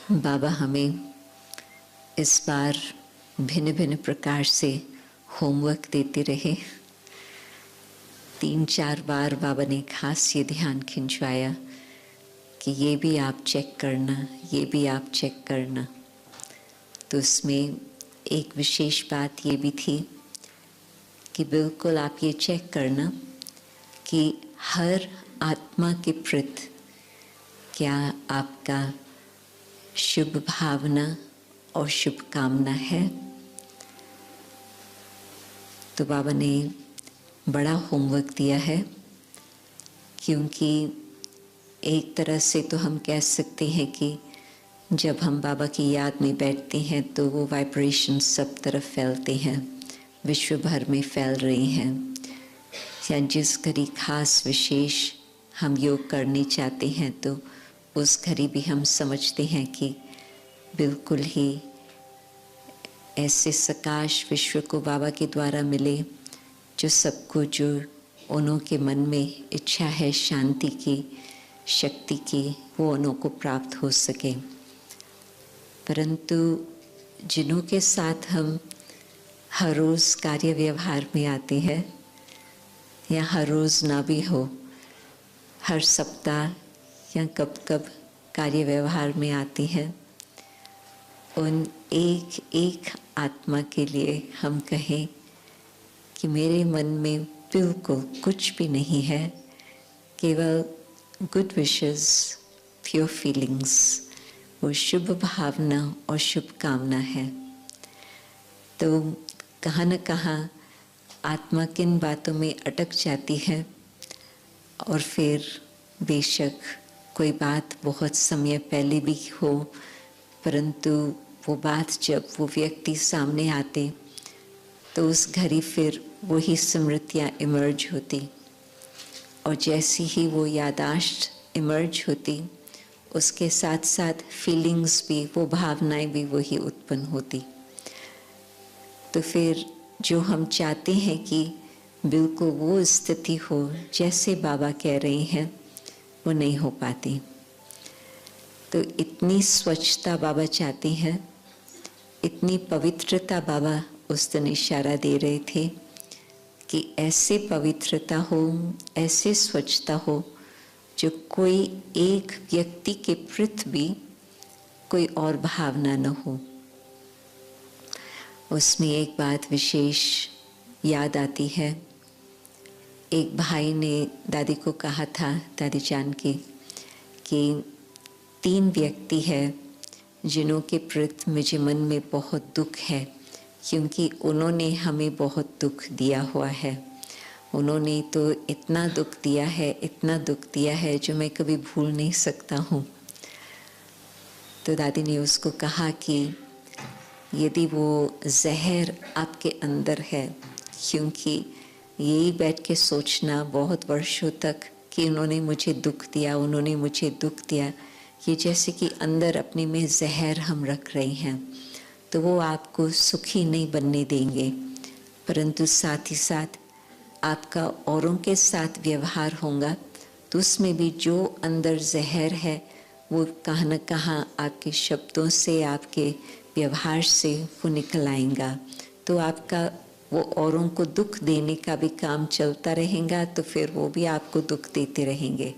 बाबा हमें इस बार भिन्न भिन्न प्रकार से होमवर्क देते रहे। 3-4 बार बाबा ने खास ये ध्यान खिंचवाया कि ये भी आप चेक करना, ये भी आप चेक करना। तो उसमें एक विशेष बात ये भी थी कि बिल्कुल आप ये चेक करना कि हर आत्मा के प्रति क्या आपका शुभ भावना और शुभकामना है। तो बाबा ने बड़ा होमवर्क दिया है, क्योंकि एक तरह से तो हम कह सकते हैं कि जब हम बाबा की याद में बैठते हैं तो वो वाइब्रेशन सब तरफ फैलते हैं, विश्व भर में फैल रही हैं। या जिस घड़ी खास विशेष हम योग करने चाहते हैं तो उस घड़ी भी हम समझते हैं कि बिल्कुल ही ऐसे सकाश विश्व को बाबा के द्वारा मिले जो सबको, जो उन्हों के मन में इच्छा है शांति की, शक्ति की, वो उन्हों को प्राप्त हो सके। परंतु जिन्हों के साथ हम हर रोज़ कार्य व्यवहार में आते हैं या हर रोज़ ना भी हो, हर सप्ताह या कब कब कार्य व्यवहार में आती हैं, उन एक एक आत्मा के लिए हम कहें कि मेरे मन में बिल्कुल कुछ भी नहीं है, केवल गुड विशेस, प्योर फीलिंग्स, वो शुभ भावना और शुभकामना है। तो कहाँ न कहाँ आत्मा किन बातों में अटक जाती है और फिर बेशक कोई बात बहुत समय पहले भी हो, परंतु वो बात जब वो व्यक्ति सामने आते तो उस घड़ी फिर वही स्मृतियाँ इमर्ज होती, और जैसी ही वो यादाश्त इमर्ज होती उसके साथ साथ फीलिंग्स भी, वो भावनाएं भी वही उत्पन्न होती। तो फिर जो हम चाहते हैं कि बिल्कुल वो स्थिति हो जैसे बाबा कह रहे हैं, वो नहीं हो पाती। तो इतनी स्वच्छता बाबा चाहते हैं, इतनी पवित्रता बाबा उस दिन इशारा दे रहे थे कि ऐसे पवित्रता हो, ऐसे स्वच्छता हो जो कोई एक व्यक्ति के प्रति भी कोई और भावना न हो। उसमें एक बात विशेष याद आती है। एक भाई ने दादी को कहा था, दादी जान की, कि 3 व्यक्ति हैं जिन्हों के प्रति मुझे मन में बहुत दुख है, क्योंकि उन्होंने हमें बहुत दुख दिया हुआ है। उन्होंने तो इतना दुख दिया है, इतना दुख दिया है जो मैं कभी भूल नहीं सकता हूँ। तो दादी ने उसको कहा कि यदि वो जहर आपके अंदर है, क्योंकि यही बैठ के सोचना बहुत वर्षों तक कि उन्होंने मुझे दुख दिया, उन्होंने मुझे दुख दिया, ये जैसे कि अंदर अपने में जहर हम रख रहे हैं, तो वो आपको सुखी नहीं बनने देंगे। परंतु साथ ही साथ आपका औरों के साथ व्यवहार होगा तो उसमें भी जो अंदर जहर है वो कहाँ न कहाँ आपके शब्दों से, आपके व्यवहार से वो निकल आएगा। तो आपका वो औरों को दुख देने का भी काम चलता रहेगा, तो फिर वो भी आपको दुख देते रहेंगे।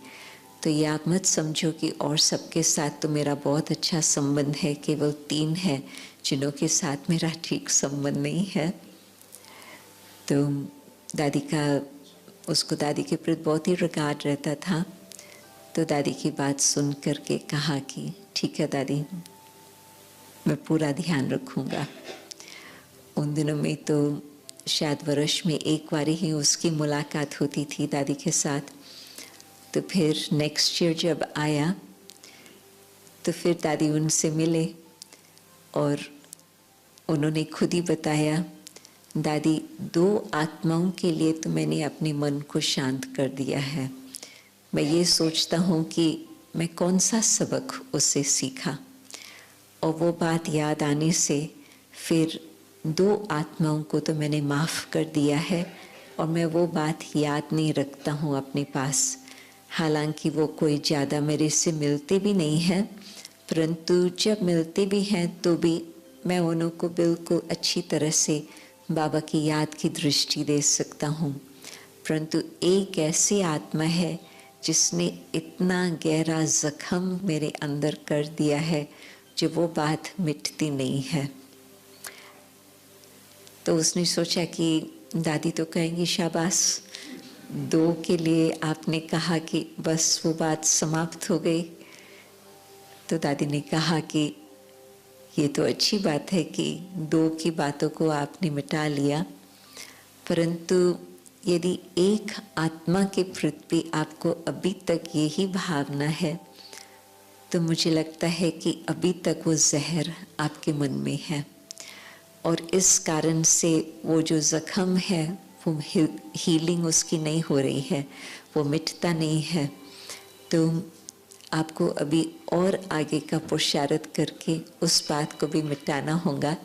तो ये आप मत समझो कि और सबके साथ तो मेरा बहुत अच्छा संबंध है, केवल 3 है जिन्हों के साथ मेरा ठीक संबंध नहीं है। तो दादी का, उसको दादी के प्रति बहुत ही रिगार्ड रहता था। तो दादी की बात सुन करके कहा कि ठीक है दादी, मैं पूरा ध्यान रखूँगा। उन दिनों में तो शायद वर्ष में एक बार ही उसकी मुलाकात होती थी दादी के साथ। तो फिर नेक्स्ट ईयर जब आया तो फिर दादी उनसे मिले और उन्होंने खुद ही बताया, दादी 2 आत्माओं के लिए तो मैंने अपने मन को शांत कर दिया है। मैं ये सोचता हूँ कि मैं कौन सा सबक उससे सीखा, और वो बात याद आने से फिर 2 आत्माओं को तो मैंने माफ़ कर दिया है, और मैं वो बात याद नहीं रखता हूँ अपने पास। हालांकि वो कोई ज़्यादा मेरे से मिलते भी नहीं हैं, परंतु जब मिलते भी हैं तो भी मैं उन्हों को बिल्कुल अच्छी तरह से बाबा की याद की दृष्टि दे सकता हूँ। परंतु एक ऐसी आत्मा है जिसने इतना गहरा जख्म मेरे अंदर कर दिया है जो वो बात मिटती नहीं है। तो उसने सोचा कि दादी तो कहेंगी शाबाश, 2 के लिए आपने कहा कि बस वो बात समाप्त हो गई। तो दादी ने कहा कि ये तो अच्छी बात है कि 2 की बातों को आपने मिटा लिया, परंतु यदि एक आत्मा के प्रति आपको अभी तक यही भावना है तो मुझे लगता है कि अभी तक वो जहर आपके मन में है और इस कारण से वो जो जख्म है वो हीलिंग उसकी नहीं हो रही है, वो मिटता नहीं है। तो आपको अभी और आगे का पुरुषार्थ करके उस बात को भी मिटाना होगा।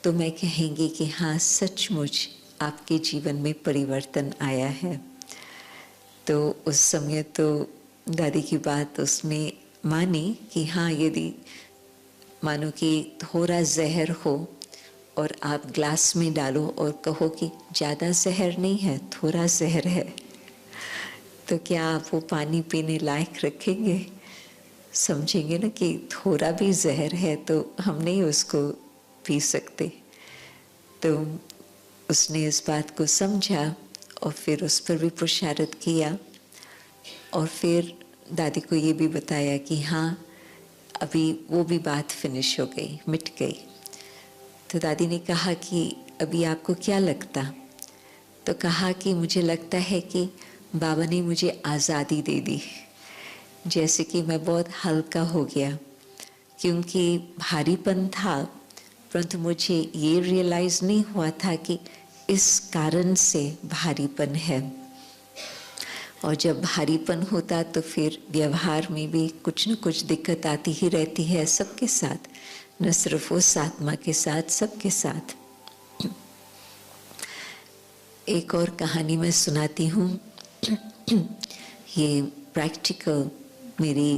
तो मैं कहेंगी कि हाँ, सचमुच आपके जीवन में परिवर्तन आया है। तो उस समय तो दादी की बात उसने मानी कि हाँ, यदि मानो कि थोड़ा जहर हो और आप ग्लास में डालो और कहो कि ज़्यादा जहर नहीं है, थोड़ा जहर है, तो क्या आप वो पानी पीने लायक रखेंगे? समझेंगे ना कि थोड़ा भी जहर है तो हम नहीं उसको पी सकते। तो उसने इस बात को समझा और फिर उस पर भी पुरुषार्थ किया और फिर दादी को ये भी बताया कि हाँ, अभी वो भी बात फिनिश हो गई, मिट गई। तो दादी ने कहा कि अभी आपको क्या लगता? तो कहा कि मुझे लगता है कि बाबा ने मुझे आज़ादी दे दी, जैसे कि मैं बहुत हल्का हो गया, क्योंकि भारीपन था, परंतु मुझे ये रियलाइज़ नहीं हुआ था कि इस कारण से भारीपन है। और जब भारीपन होता तो फिर व्यवहार में भी कुछ न कुछ दिक्कत आती ही रहती है सबके साथ, न सिर्फ उस आत्मा के साथ, सबके साथ। एक और कहानी मैं सुनाती हूँ। ये प्रैक्टिकल मेरी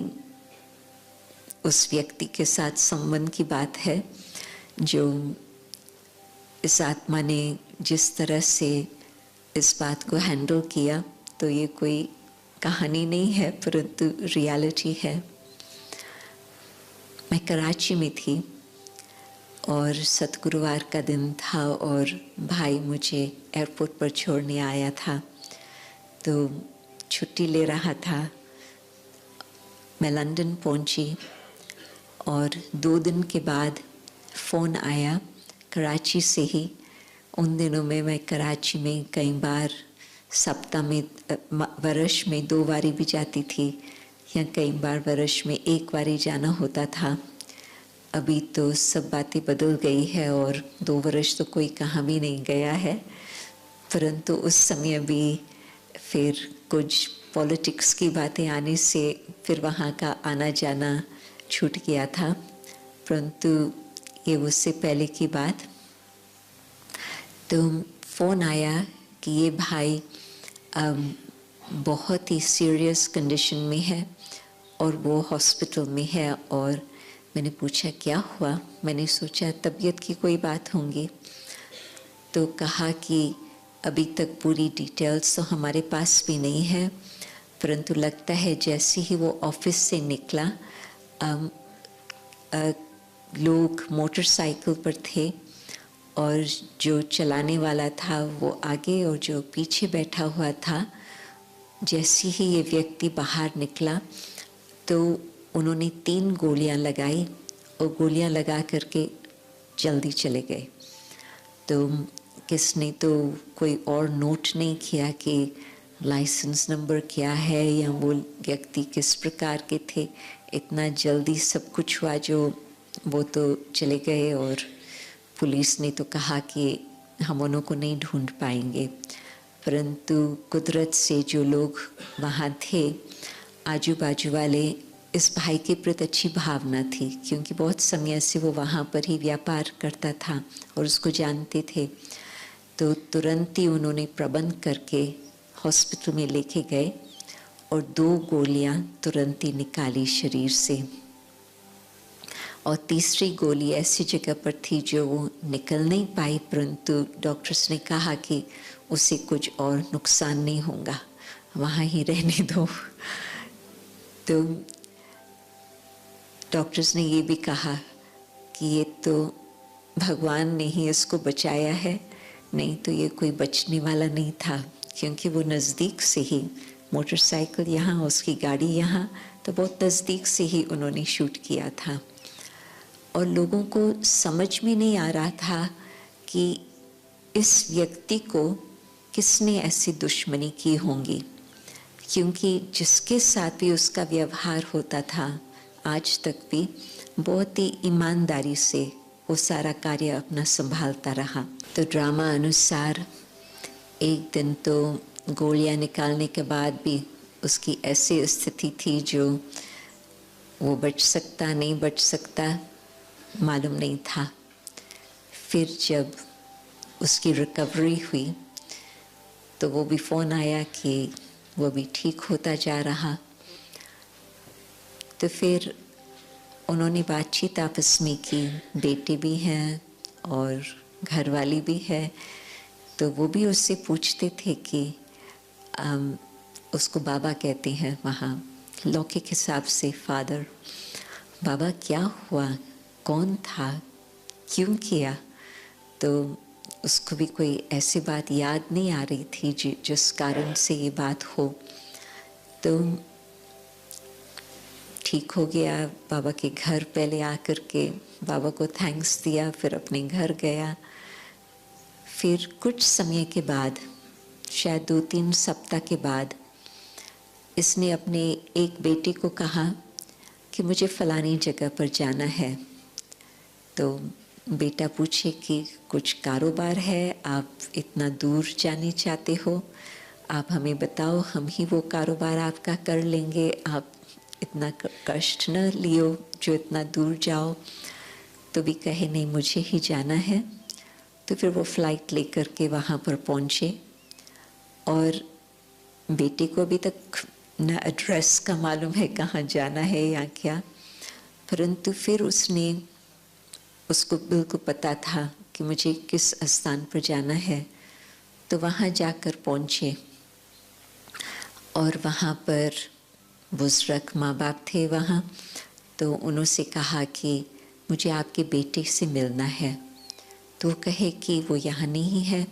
उस व्यक्ति के साथ संबंध की बात है जो इस आत्मा ने जिस तरह से इस बात को हैंडल किया। तो ये कोई कहानी नहीं है परंतु रियलिटी है। मैं कराची में थी और सतगुरुवार का दिन था और भाई मुझे एयरपोर्ट पर छोड़ने आया था, तो छुट्टी ले रहा था। मैं लंदन पहुंची और 2 दिन के बाद फ़ोन आया कराची से ही। उन दिनों में मैं कराची में कई बार सप्ताह में वर्ष में 2 बारी भी जाती थी या कई बार वर्ष में 1 बारी जाना होता था। अभी तो सब बातें बदल गई है और 2 वर्ष तो कोई कहाँ भी नहीं गया है, परंतु उस समय भी फिर कुछ पॉलिटिक्स की बातें आने से फिर वहाँ का आना जाना छूट गया था। परंतु ये उससे पहले की बात। तो फ़ोन आया कि ये भाई बहुत ही सीरियस कंडीशन में है और वो हॉस्पिटल में है। और मैंने पूछा क्या हुआ? मैंने सोचा तबीयत की कोई बात होंगी। तो कहा कि अभी तक पूरी डिटेल्स तो हमारे पास भी नहीं है, परंतु लगता है जैसे ही वो ऑफिस से निकला लोग मोटरसाइकिल पर थे और जो चलाने वाला था वो आगे और जो पीछे बैठा हुआ था, जैसे ही ये व्यक्ति बाहर निकला तो उन्होंने 3 गोलियां लगाई और गोलियां लगा करके जल्दी चले गए। तो किसने तो कोई और नोट नहीं किया कि लाइसेंस नंबर क्या है या वो व्यक्ति किस प्रकार के थे। इतना जल्दी सब कुछ हुआ जो वो तो चले गए और पुलिस ने तो कहा कि हम उन्हों को नहीं ढूंढ पाएंगे। परंतु कुदरत से जो लोग वहाँ थे आजू बाजू वाले, इस भाई के प्रति अच्छी भावना थी क्योंकि बहुत समय से वो वहाँ पर ही व्यापार करता था और उसको जानते थे। तो तुरंत ही उन्होंने प्रबंध करके हॉस्पिटल में लेके गए और 2 गोलियां तुरंत ही निकाली शरीर से। और तीसरी गोली ऐसी जगह पर थी जो वो निकल नहीं पाई, परंतु डॉक्टर्स ने कहा कि उसे कुछ और नुकसान नहीं होगा, वहाँ ही रहने दो। तो डॉक्टर्स ने ये भी कहा कि ये तो भगवान ने ही इसको बचाया है, नहीं तो ये कोई बचने वाला नहीं था, क्योंकि वो नज़दीक से ही, मोटरसाइकिल यहाँ, उसकी गाड़ी यहाँ, तो बहुत नज़दीक से ही उन्होंने शूट किया था। और लोगों को समझ में नहीं आ रहा था कि इस व्यक्ति को किसने ऐसी दुश्मनी की होंगी, क्योंकि जिसके साथ भी उसका व्यवहार होता था आज तक भी बहुत ही ईमानदारी से वो सारा कार्य अपना संभालता रहा। तो ड्रामा अनुसार एक दिन तो गोलियां निकालने के बाद भी उसकी ऐसी स्थिति थी जो वो बच सकता नहीं बच सकता मालूम नहीं था। फिर जब उसकी रिकवरी हुई तो वो भी फ़ोन आया कि वो भी ठीक होता जा रहा। तो फिर उन्होंने बातचीत आपस में की, बेटे भी हैं और घरवाली भी है, तो वो भी उससे पूछते थे कि उसको बाबा कहते हैं वहाँ लौकिक हिसाब से फादर, बाबा क्या हुआ, कौन था, क्यों किया। तो उसको भी कोई ऐसी बात याद नहीं आ रही थी जिस कारण से ये बात हो। तो ठीक हो गया, बाबा के घर पहले आकर के बाबा को थैंक्स दिया, फिर अपने घर गया। फिर कुछ समय के बाद, शायद 2-3 सप्ताह के बाद, इसने अपने एक बेटे को कहा कि मुझे फलानी जगह पर जाना है। तो बेटा पूछे कि कुछ कारोबार है, आप इतना दूर जाने चाहते हो, आप हमें बताओ, हम ही वो कारोबार आपका कर लेंगे, आप इतना कष्ट न लियो जो इतना दूर जाओ। तो भी कहे नहीं, मुझे ही जाना है। तो फिर वो फ्लाइट लेकर के वहाँ पर पहुँचे और बेटे को अभी तक न एड्रेस का मालूम है कहाँ जाना है या क्या, परंतु फिर उसको बिल्कुल पता था कि मुझे किस स्थान पर जाना है। तो वहाँ जाकर पहुँचे और वहाँ पर बुज़ुर्ग माँ बाप थे वहाँ। तो उन्होंने कहा कि मुझे आपके बेटे से मिलना है। तो कहे कि वो यहाँ नहीं है।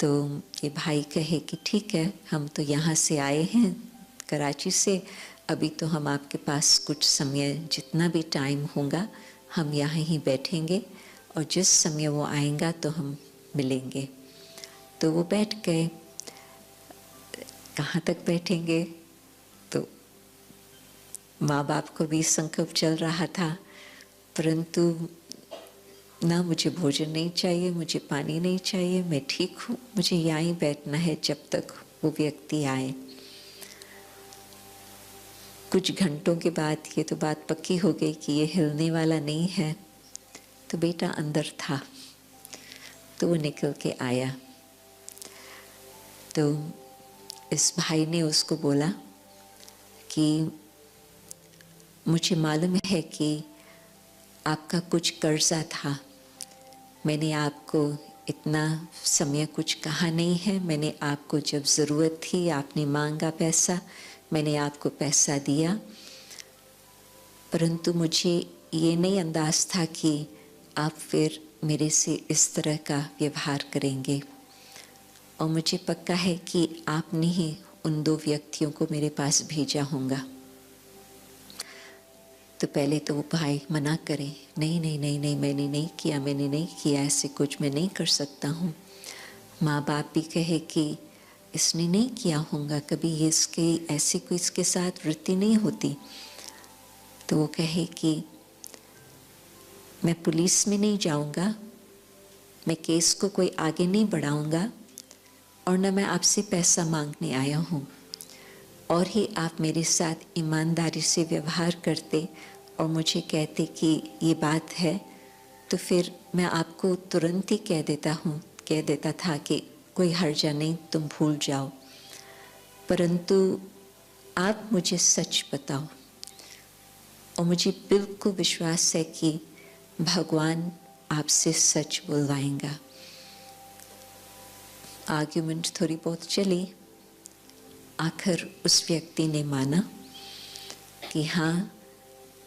तो ये भाई कहे कि ठीक है, हम तो यहाँ से आए हैं कराची से, अभी तो हम आपके पास कुछ समय, जितना भी टाइम होगा हम यहाँ ही बैठेंगे और जिस समय वो आएगा तो हम मिलेंगे। तो वो बैठ गए। कहाँ तक बैठेंगे, तो माँ बाप को भी संकल्प चल रहा था, परंतु ना मुझे भोजन नहीं चाहिए, मुझे पानी नहीं चाहिए, मैं ठीक हूँ, मुझे यहाँ ही बैठना है जब तक वो व्यक्ति आए। कुछ घंटों के बाद ये तो बात पक्की हो गई कि ये हिलने वाला नहीं है। तो बेटा अंदर था, तो वो निकल के आया। तो इस भाई ने उसको बोला कि मुझे मालूम है कि आपका कुछ कर्जा था, मैंने आपको इतना समय कुछ कहा नहीं है, मैंने आपको जब ज़रूरत थी, आपने मांगा पैसा, मैंने आपको पैसा दिया, परंतु मुझे ये नहीं अंदाज़ था कि आप फिर मेरे से इस तरह का व्यवहार करेंगे, और मुझे पक्का है कि आपने ही उन 2 व्यक्तियों को मेरे पास भेजा होगा। तो पहले तो वो भाई मना करे, नहीं नहीं नहीं नहीं, मैंने नहीं किया, ऐसे कुछ मैं नहीं कर सकता हूँ। माँ बाप भी कहे कि इसने नहीं किया होगा, कभी ये इसके ऐसे कोई इसके साथ वृत्ति नहीं होती। तो वो कहे कि मैं पुलिस में नहीं जाऊँगा, मैं केस को कोई आगे नहीं बढ़ाऊँगा, और न मैं आपसे पैसा मांगने आया हूँ, और ही आप मेरे साथ ईमानदारी से व्यवहार करते और मुझे कहते कि ये बात है, तो फिर मैं आपको तुरंत ही कह देता था कि कोई हर्जा नहीं, तुम भूल जाओ। परंतु आप मुझे सच बताओ, और मुझे बिल्कुल विश्वास है कि भगवान आपसे सच बुलवाएगा। आर्ग्यूमेंट थोड़ी बहुत चली, आखिर उस व्यक्ति ने माना कि हाँ,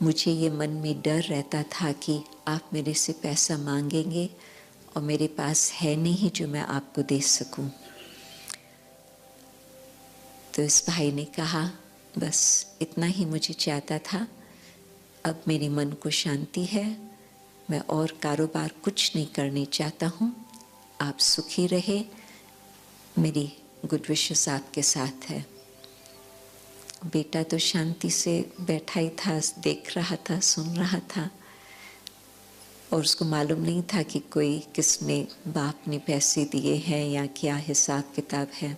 मुझे ये मन में डर रहता था कि आप मेरे से पैसा मांगेंगे और मेरे पास है नहीं जो मैं आपको दे सकूं। तो इस भाई ने कहा, बस इतना ही मुझे चाहता था, अब मेरे मन को शांति है, मैं और कारोबार कुछ नहीं करने चाहता हूँ, आप सुखी रहे, मेरी गुड विशेस आपके साथ है। बेटा तो शांति से बैठा ही था, देख रहा था, सुन रहा था, और उसको मालूम नहीं था कि कोई किसने, बाप ने पैसे दिए हैं या क्या हिसाब किताब है।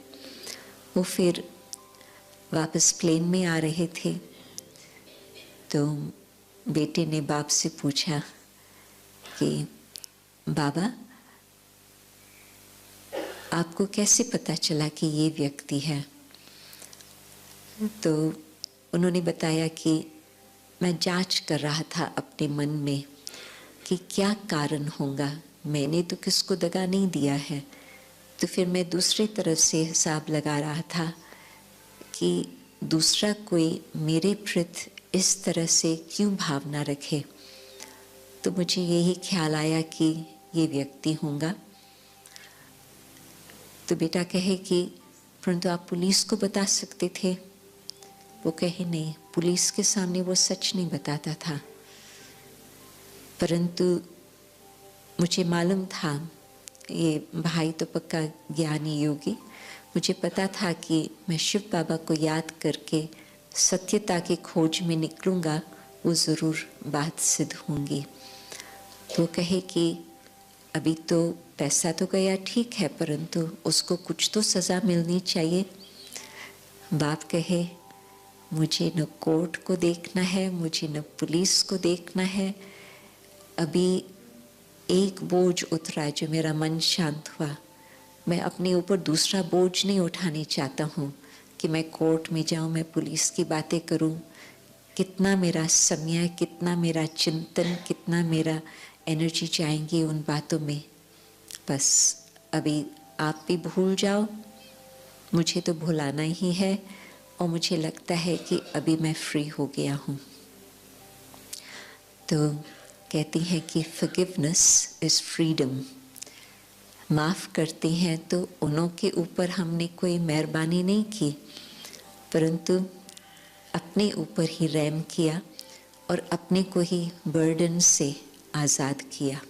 वो फिर वापस प्लेन में आ रहे थे तो बेटे ने बाप से पूछा कि बाबा, आपको कैसे पता चला कि ये व्यक्ति है? तो उन्होंने बताया कि मैं जांच कर रहा था अपने मन में कि क्या कारण होगा, मैंने तो किसको दगा नहीं दिया है। तो फिर मैं दूसरे तरफ से हिसाब लगा रहा था कि दूसरा कोई मेरे प्रति इस तरह से क्यों भावना रखे। तो मुझे यही ख्याल आया कि ये व्यक्ति होगा। तो बेटा कहे कि परंतु आप पुलिस को बता सकते थे। वो कहे नहीं, पुलिस के सामने वो सच नहीं बताता था, परंतु मुझे मालूम था ये भाई तो पक्का ज्ञानी योगी, मुझे पता था कि मैं शिव बाबा को याद करके सत्यता की खोज में निकलूँगा, वो ज़रूर बात सिद्ध होंगी। तो कहे कि अभी तो पैसा तो गया ठीक है, परंतु उसको कुछ तो सज़ा मिलनी चाहिए। बाप कहे, मुझे न कोर्ट को देखना है, मुझे न पुलिस को देखना है, अभी एक बोझ उतरा जो मेरा मन शांत हुआ। मैं अपने ऊपर दूसरा बोझ नहीं उठाने चाहता हूँ कि मैं कोर्ट में जाऊँ, मैं पुलिस की बातें करूँ। कितना मेरा समय, कितना मेरा चिंतन, कितना मेरा एनर्जी जाएंगी उन बातों में। बस अभी आप भी भूल जाओ, मुझे तो भुलाना ही है, और मुझे लगता है कि अभी मैं फ्री हो गया हूँ। तो कहती हैं कि फॉरगिवनेस इज़ फ्रीडम। माफ़ करते हैं तो उन्हों के ऊपर हमने कोई मेहरबानी नहीं की, परंतु अपने ऊपर ही रहम किया और अपने को ही बर्डन से आज़ाद किया।